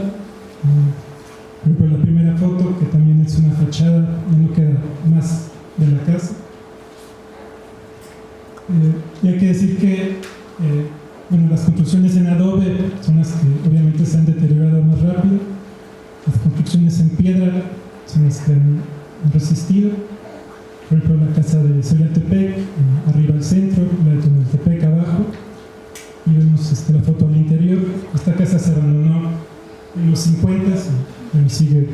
por ejemplo la primera foto, que también es una fachada, ya no queda más de la casa. Y hay que decir que las construcciones en adobe son las que obviamente se han deteriorado más rápido. Las construcciones en piedra son las que han resistido. Por ejemplo, la casa de Xlaltepec, arriba al centro, la de Tonaltepec abajo. Y vemos la foto al interior. Esta casa se abandonó en los 50 y sigue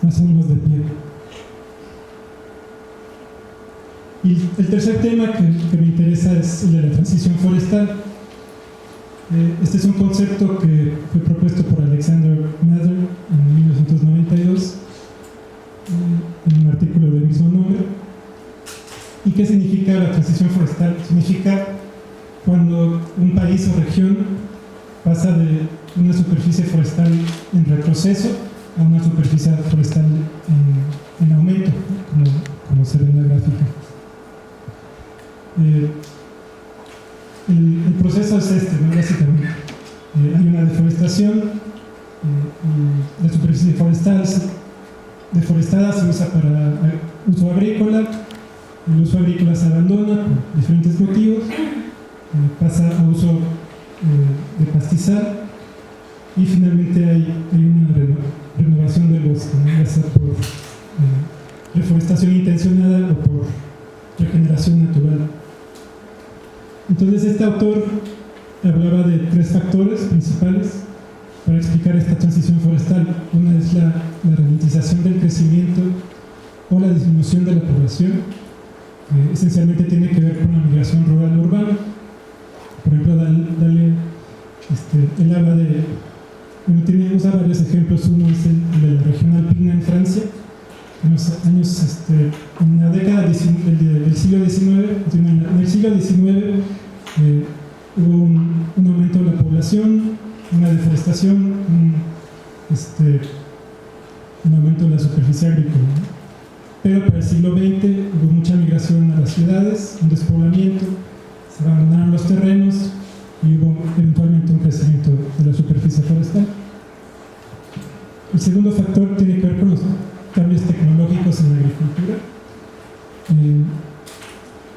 más o menos de pie. Y el tercer tema que me interesa es el de la transición forestal. Este es un concepto que fue propuesto por Alexander Mather en 1992 en un artículo del mismo nombre. ¿Y qué significa la transición forestal? Significa cuando un país o región pasa de una superficie forestal en retroceso a una superficie forestal en aumento, como se ve en la gráfica. El proceso es ¿no? Básicamente. Hay una deforestación, la superficie deforestada se usa para uso agrícola, el uso agrícola se abandona por diferentes motivos, pasa a uso de pastizal y finalmente hay una renovación del bosque, ¿no? Ya sea por deforestación intencionada o por regeneración natural. Entonces este autor hablaba de 3 factores principales para explicar esta transición forestal. Una es la ralentización del crecimiento o la disminución de la población, que esencialmente tiene que ver con la migración rural-urbana. Por ejemplo, él habla de, usa varios ejemplos. Uno es el de la región alpina en Francia. En los años, en la década del siglo XIX, en el siglo XIX hubo un aumento de la población, una deforestación, un aumento de la superficie agrícola, ¿no? Pero para el siglo XX hubo mucha migración a las ciudades, un despoblamiento, se abandonaron los terrenos y hubo eventualmente un crecimiento de la superficie forestal. El segundo factor tiene que ver con los cambios tecnológicos en la agricultura.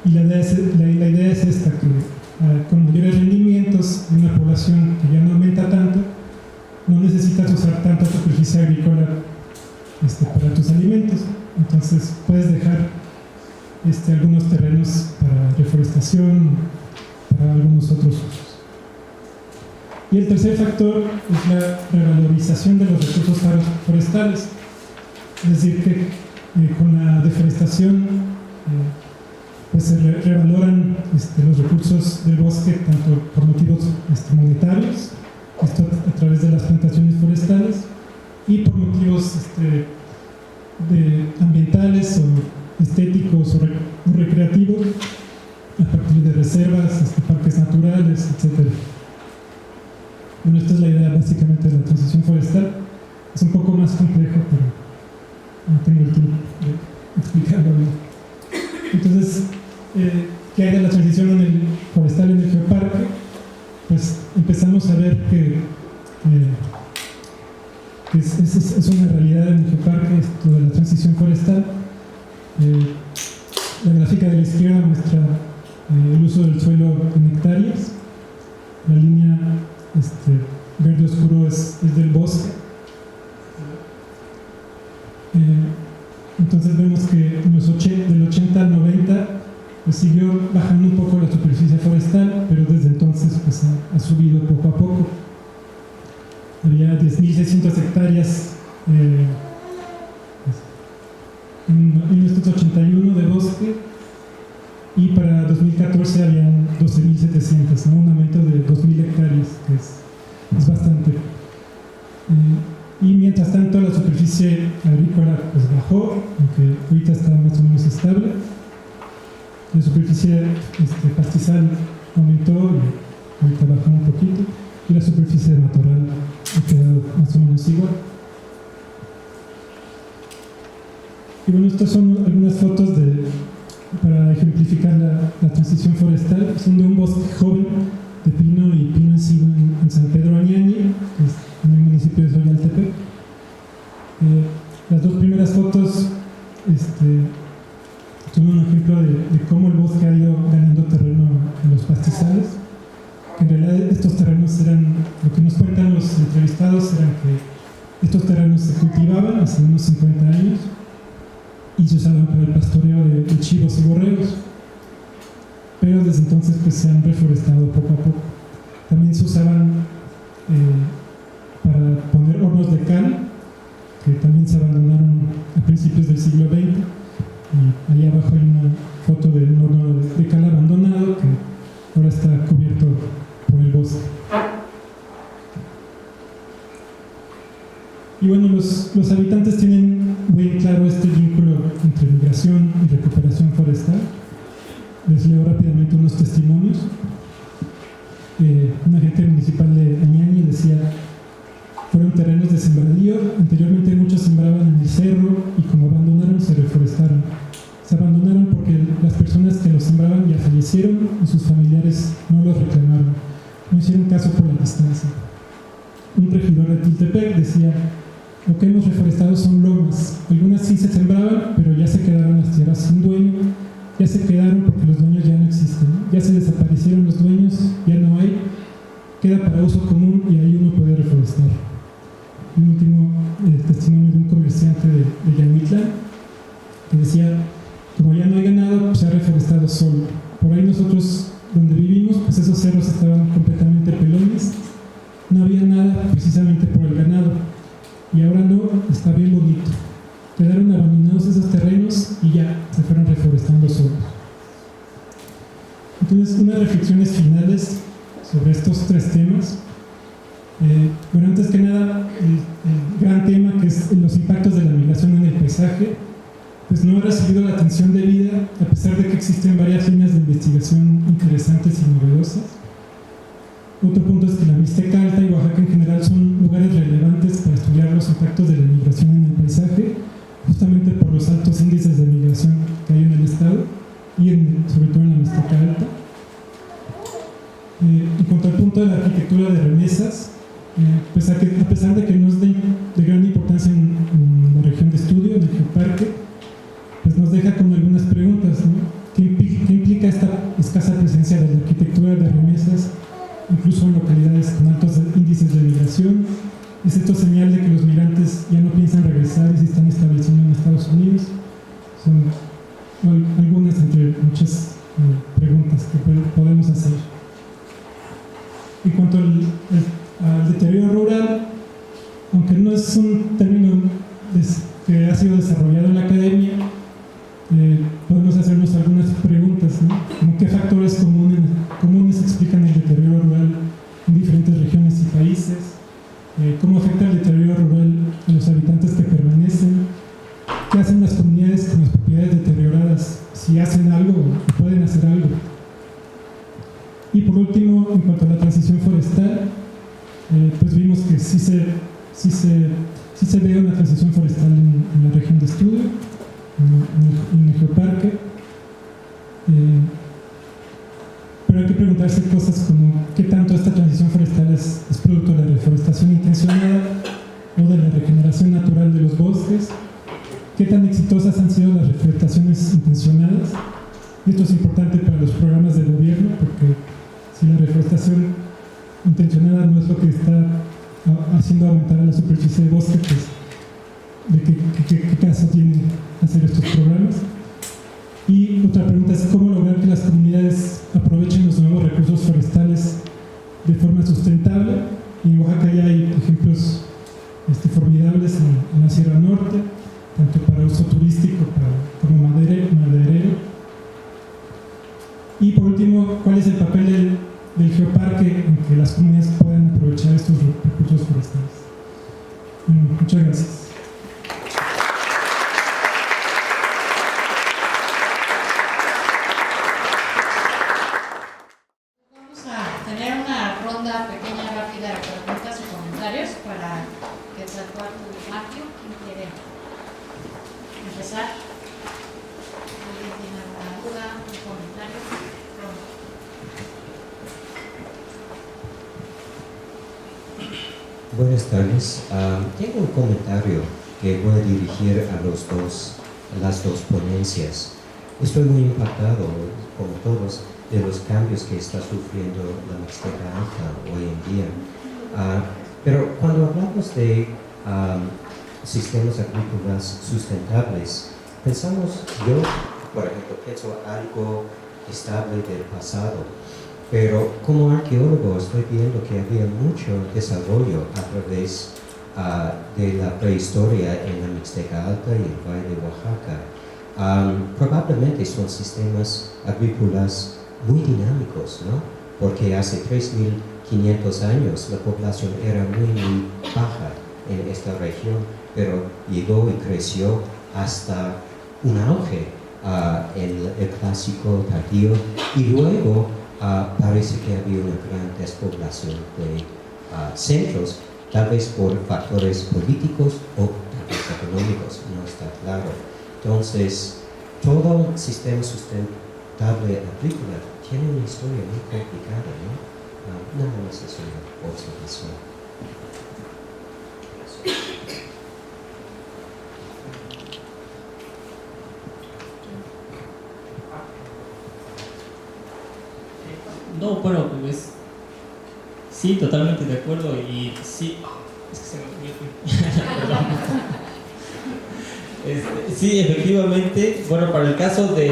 Y la idea es esta, que con mayores rendimientos de una población que ya no aumenta tanto, no necesitas usar tanta superficie agrícola para tus alimentos. Entonces puedes dejar algunos terrenos para reforestación, para algunos otros usos. Y el tercer factor es la revalorización de los recursos forestales. Es decir, que con la deforestación pues se revaloran los recursos del bosque, tanto por motivos monetarios, esto a través de las plantaciones forestales, y por motivos ambientales o estéticos o recreativos, a partir de reservas, parques naturales, etc. Bueno, esta es la idea básicamente de la transición forestal. Es un poco más complejo, pero no tengo el tiempo de explicarlo bien. Entonces, ¿qué hay de la transición forestal en el geoparque? Pues empezamos a ver que es una realidad en el geoparque, esto de la transición forestal. La gráfica de la izquierda muestra el uso del suelo en hectáreas. La línea verde oscuro es del bosque. Entonces vemos que del 80 al 90 pues siguió bajando un poco la superficie forestal, pero desde entonces pues ha subido poco a poco. Había 10.600 hectáreas en 1981 de bosque, y para 2014 habían 12.700, ¿no? Un aumento de 2.000 hectáreas, que es bastante. Y mientras tanto la superficie agrícola pues bajó, aunque ahorita está más o menos estable. La superficie pastizal aumentó y ahorita bajó un poquito, y la superficie de matorral ha quedado más o menos igual. Y bueno, estas son algunas fotos para ejemplificar la transición forestal. Son de un bosque joven de pino y pino encino en San Pedro Añañi, que es en el municipio de Xoyaltepec. Las dos primeras fotos son un ejemplo de cómo el bosque ha ido ganando terreno en los pastizales. En realidad estos terrenos eran, lo que nos cuentan los entrevistados, eran que estos terrenos se cultivaban hace unos 50 años y se usaban para el pastoreo de chivos y borregos, pero desde entonces pues se han reforestado poco a poco. También se usaban para poner hornos de cal, que también se abandonaron a principios del siglo XX, y ahí abajo hay una foto de un horno de cal abandonado que ahora está cubierto por el bosque. Y bueno, los habitantes tienen muy claro este vínculo entre migración y recuperación forestal. Les leo rápidamente unos testimonios. Un agente municipal de Añañi decía: fueron terrenos de sembradío, anteriormente muchos sembraban en el cerro y como abandonaron se reforestaron. Se abandonaron porque las personas que los sembraban ya fallecieron y sus familiares no los reclamaron, no hicieron caso por la distancia. Un regidor de Tiltepec decía: lo que hemos reforestado son lomas, algunas sí se sembraban, pero ya se quedaron las tierras sin dueño, ya se quedaron porque los dueños ya no existen, ya se desaparecieron los dueños, ya no hay, queda para uso común y ahí uno puede reforestar. Un último testimonio de un comerciante de Yamitlán. que decía, como ya no hay ganado, pues se ha reforestado solo. Por ahí nosotros, donde vivimos, pues esos cerros estaban completamente pelones, no había nada precisamente por el ganado, y ahora no, está bien bonito. Quedaron abandonados esos terrenos y ya se fueron reforestando solos. Entonces, unas reflexiones finales sobre estos tres temas. Bueno, antes que nada, el gran tema, que es los impactos de la migración en el paisaje, pues no ha recibido la atención debida, a pesar de que existen varias líneas de investigación interesantes y novedosas. Otro punto es que la Mixteca Alta y Oaxaca en general son lugares relevantes para estudiar los impactos de la migración en el paisaje, justamente por los altos índices de migración que hay en el estado y sobre todo en la Mixteca Alta. En cuanto al punto de la arquitectura de remesas, pues a pesar de que no es de gran importancia en la región de estudio, en el geoparque, pues nos deja con algunas preguntas, ¿no? ¿Qué implica esta escasa presencia de la arquitectura de remesas, incluso en localidades con altos índices de migración? ¿Es esto señal de que los migrantes ya no piensan regresar y se están estableciendo en Estados Unidos? Son algunas entre muchas preguntas que podemos hacer. En cuanto al deterioro rural, aunque no es un término que ha sido desarrollado en la academia, podemos hacernos algunas preguntas, ¿no? Como qué factores comunes explican el deterioro rural en diferentes regiones y países, cómo afecta el deterioro rural a los habitantes que permanecen, qué hacen las comunidades con las propiedades deterioradas, si hacen algo o pueden hacer algo. Y por último, en cuanto a la transición forestal, pues vimos que sí se ve una transición forestal en la región de estudio, en el geoparque, pero hay que preguntarse cosas como qué tanto esta transición forestal es producto de la reforestación intencionada o de la regeneración natural de los bosques, qué tan exitosas han sido las reforestaciones intencionadas. Esto es importante para los programas del gobierno, porque si la reforestación intencionada no es lo que está haciendo aumentar la superficie de bosque, pues ¿de qué caso tiene hacer estos programas? Y otra pregunta es cómo lograr que las comunidades aprovechen los nuevos recursos forestales de forma sustentable. Y en Oaxaca ya hay ejemplos formidables en la Sierra Norte, tanto para uso turístico como maderero. Y por último, ¿cuál es el papel del geoparque en que las comunidades puedan aprovechar estos recursos forestales? Bueno, muchas gracias. Vamos a tener una ronda pequeña, rápida de preguntas y comentarios para que Tlacuacu Matthew, ¿quién quiere empezar? ¿Alguien tiene alguna duda, un comentario? Buenas tardes. Tengo un comentario que voy a dirigir a las dos ponencias. Estoy muy impactado, como todos, de los cambios que está sufriendo la Mixteca Alta hoy en día. Pero cuando hablamos de sistemas agrícolas sustentables, yo, por ejemplo, pienso algo estable del pasado. Pero como arqueólogo estoy viendo que había mucho desarrollo a través de la prehistoria en la Mixteca Alta y el Valle de Oaxaca. Probablemente son sistemas agrícolas muy dinámicos, ¿no? Porque hace 3.500 años la población era muy baja en esta región, pero llegó y creció hasta un auge en el clásico tardío, y luego parece que había una gran despoblación de centros, tal vez por factores políticos o tal vez económicos, no está claro. Entonces, todo sistema sustentable agrícola tiene una historia muy complicada, ¿no? Nada más es una observación. No, bueno, pues sí, totalmente de acuerdo, y sí, es que se me olvidó. Perdón. Sí, efectivamente. Bueno, para el caso de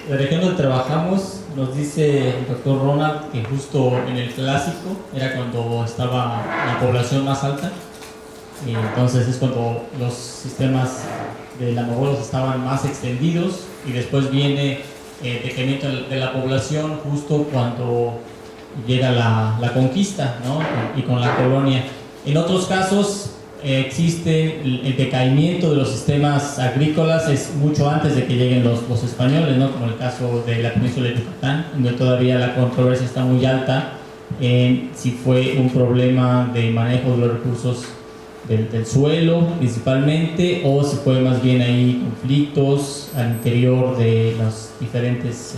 la región donde trabajamos, nos dice el doctor Ronald que justo en el clásico era cuando estaba la población más alta. Y entonces es cuando los sistemas de lamagolos estaban más extendidos, y después viene el decremento de la población justo cuando llega la conquista, ¿no? Y con la colonia. En otros casos existe el decaimiento de los sistemas agrícolas, es mucho antes de que lleguen los españoles, ¿no? Como el caso de la península de Yucatán, donde todavía la controversia está muy alta en si fue un problema de manejo de los recursos del suelo principalmente, o si fue más bien ahí conflictos al interior de los diferentes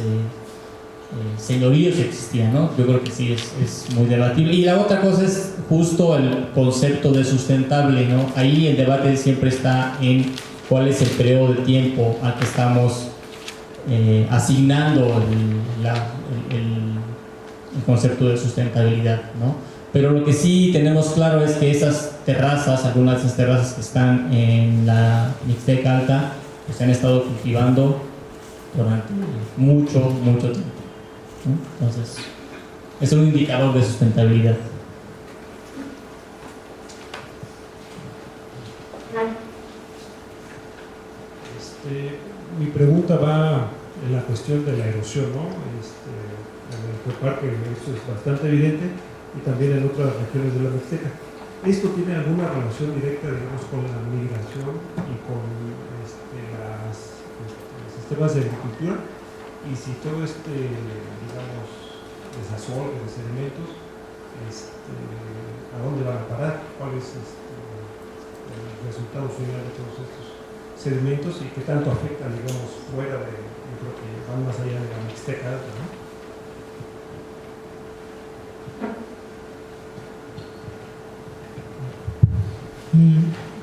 señoríos que existían, ¿no? Yo creo que sí es muy debatible. Y la otra cosa es justo el concepto de sustentable, ¿no? Ahí el debate siempre está en cuál es el periodo de tiempo al que estamos asignando el concepto de sustentabilidad, ¿no? Pero lo que sí tenemos claro es que esas terrazas, algunas de esas terrazas que están en la Mixteca Alta, pues se han estado cultivando durante mucho tiempo, ¿no? Entonces, es un indicador de sustentabilidad. Mi pregunta va en la cuestión de la erosión, ¿no? En el geoparque esto es bastante evidente, y también en otras regiones de la Mixteca. ¿Esto tiene alguna relación directa, digamos, con la migración y con los sistemas de agricultura? Y si todo digamos, desasor de sedimentos, ¿a dónde van a parar? ¿Cuál es el resultado final de todos estos sedimentos y qué tanto afectan, digamos, fuera de, yo creo que van más allá de la Mixteca Alta, ¿no?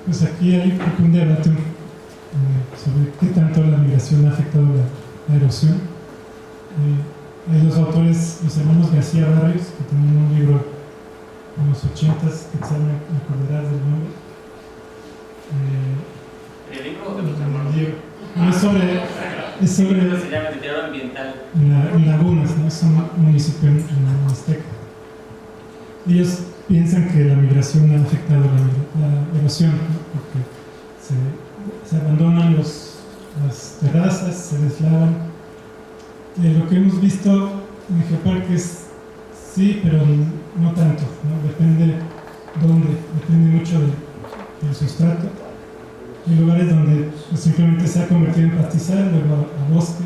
Pues aquí hay un debate sobre qué tanto la migración ha afectado la erosión. Hay dos autores, los hermanos García Barrios, que tienen un libro en los 80s, que se me acordarás del nombre. ¿El libro de los hermanos? No, es sobre se llama deterioro ambiental. Lagunas, ¿no? Es un municipio en la Mixteca. Ellos piensan que la migración ha afectado la erosión, ¿no? Porque se abandonan las terrazas, se deslavan. Lo que hemos visto en el geoparque es sí, pero no tanto, ¿no? Depende dónde, depende mucho del sustrato. Hay lugares donde pues, simplemente se ha convertido en pastizal, luego a bosque.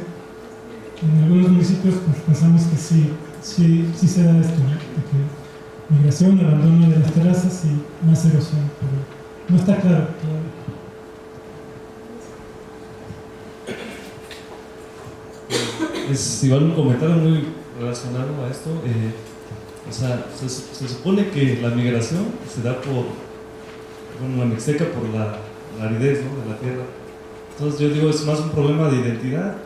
En algunos municipios pues, pensamos que sí se da esto, ¿no? De que migración, abandono de las terrazas y más erosión, pero no está claro todavía. Es igual un comentario muy relacionado a esto. O sea, se supone que la migración se da la Mixteca por la aridez, ¿no? De la tierra. Entonces yo digo, es más un problema de identidad.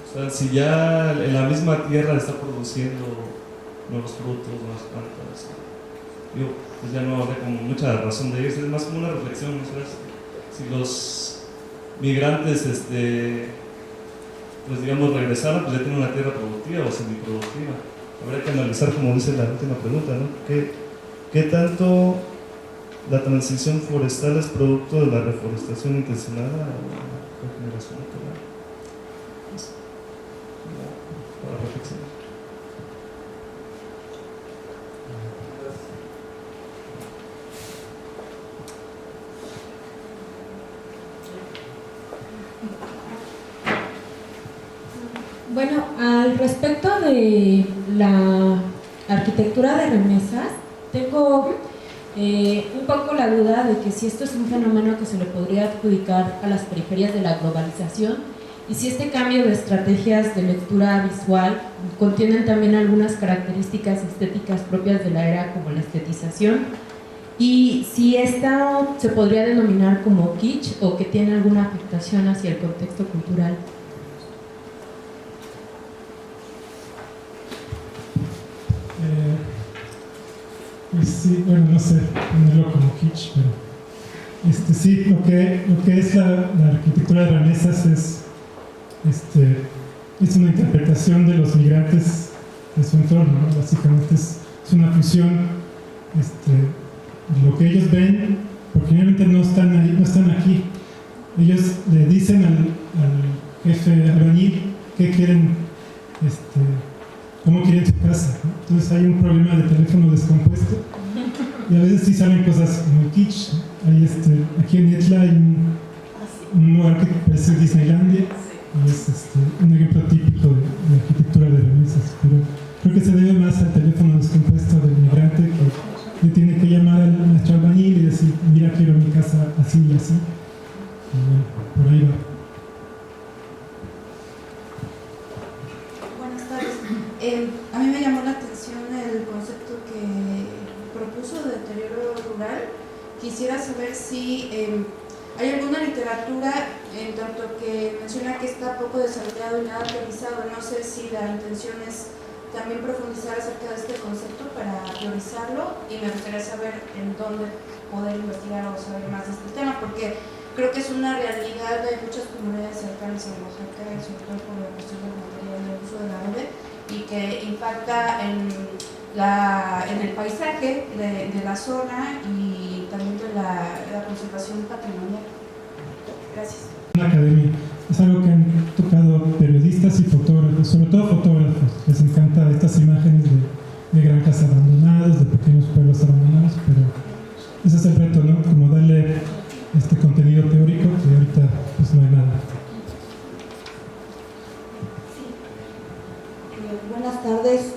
O sea, si ya en la misma tierra está produciendo nuevos frutos, nuevas plantas, pues ya no habría como mucha razón de irse. Es más como una reflexión, ¿no? Si los migrantes, pues digamos, regresaran, pues ya tienen una tierra productiva o semiproductiva. Habría que analizar, como dice la última pregunta, ¿no? ¿Qué tanto la transición forestal es producto de la reforestación intencionada o la regeneración natural? Para reflexionar. Bueno, al respecto de la arquitectura de remesas, tengo un poco la duda de que si esto es un fenómeno que se le podría adjudicar a las periferias de la globalización y si este cambio de estrategias de lectura visual contienen también algunas características estéticas propias de la era, como la estetización, y si esta se podría denominar como kitsch o que tiene alguna afectación hacia el contexto cultural. Pues sí, bueno, no sé ponerlo como kitsch, pero Sí, lo que es la arquitectura de remesas es una interpretación de los migrantes de su entorno, ¿no? Básicamente es una fusión de lo que ellos ven, porque realmente no están ahí, no están aquí. Ellos le dicen al jefe albañil qué quieren, cómo quieren su casa, ¿no? Entonces hay un problema de teléfono descompuesto y a veces sí salen cosas muy kitsch, ¿no? Hay aquí en Etla hay un lugar que parece Disneylandia y es un ejemplo típico de arquitectura de remesas, pero creo que se debe más al teléfono descompuesto del migrante que le tiene que llamar al maestro albañil y decir, mira, quiero mi casa así y así. Y bueno, por ahí va. Buenas tardes. A mí me llamó la atención el concepto que propuso de deterioro rural. Quisiera saber si hay alguna literatura en tanto que menciona que está poco desarrollado y nada teorizado. No sé si la intención es también profundizar acerca de este concepto para priorizarlo, y me gustaría saber en dónde poder investigar o saber más de este tema, porque creo que es una realidad de muchas comunidades cercanas a Oaxaca, sobre todo por la cuestión del material de uso del árabe, y que impacta en el paisaje de la zona y también de la conservación patrimonial. Gracias. La academia es algo que han tocado periodistas y fotógrafos, sobre todo fotógrafos. Les encanta estas imágenes de granjas abandonadas, de pequeños pueblos abandonados, pero ese es el reto, ¿no? Como darle este contenido teórico que ahorita pues no hay nada. Buenas tardes.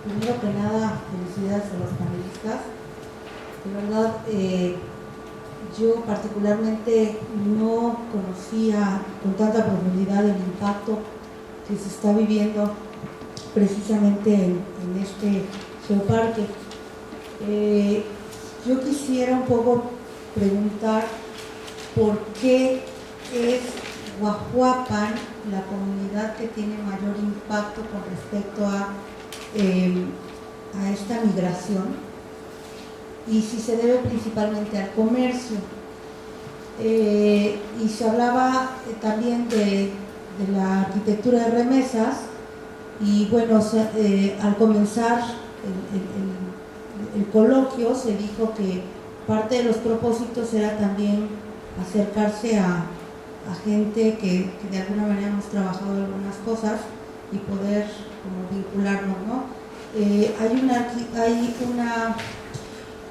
Primero que nada, felicidades a los panelistas. De verdad, yo particularmente no conocía con tanta profundidad el impacto que se está viviendo precisamente en este geoparque. Yo quisiera un poco preguntar por qué es Guajuapan la comunidad que tiene mayor impacto con respecto a esta migración, y si se debe principalmente al comercio. Y se hablaba también de la arquitectura de remesas, y bueno, al comenzar el coloquio se dijo que parte de los propósitos era también acercarse a gente que de alguna manera hemos trabajado algunas cosas y poder como vincularnos, ¿no? Hay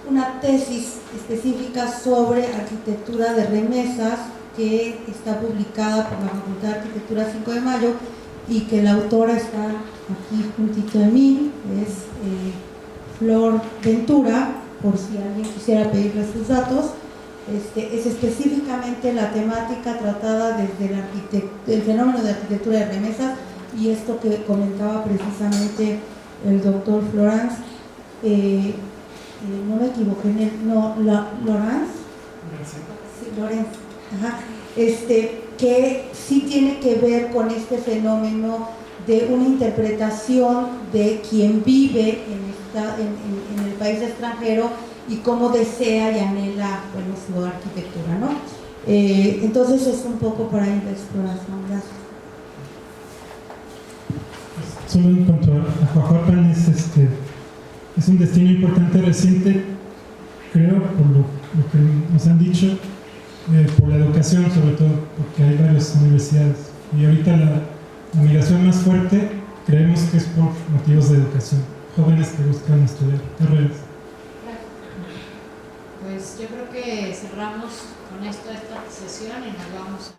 una tesis específica sobre arquitectura de remesas que está publicada por la Facultad de Arquitectura 5 de Mayo, y que la autora está aquí juntito de mí, es Flor Ventura, por si alguien quisiera pedirle sus datos. Es específicamente la temática tratada desde el fenómeno de arquitectura de remesas, y esto que comentaba precisamente el doctor Florence, no me equivoqué Laurence, sí, Lorenz, ajá, que sí tiene que ver con este fenómeno de una interpretación de quien vive en el país extranjero y cómo desea y anhela, bueno, su arquitectura, ¿no? Entonces es un poco para ir de exploración. Gracias. Solo en cuanto a Guajuapan, es un destino importante reciente, creo, por lo que nos han dicho, por la educación sobre todo, porque hay varias universidades, y ahorita la migración más fuerte creemos que es por motivos de educación, jóvenes que buscan estudiar carreras. Pues yo creo que cerramos con esto esta sesión y nos vamos a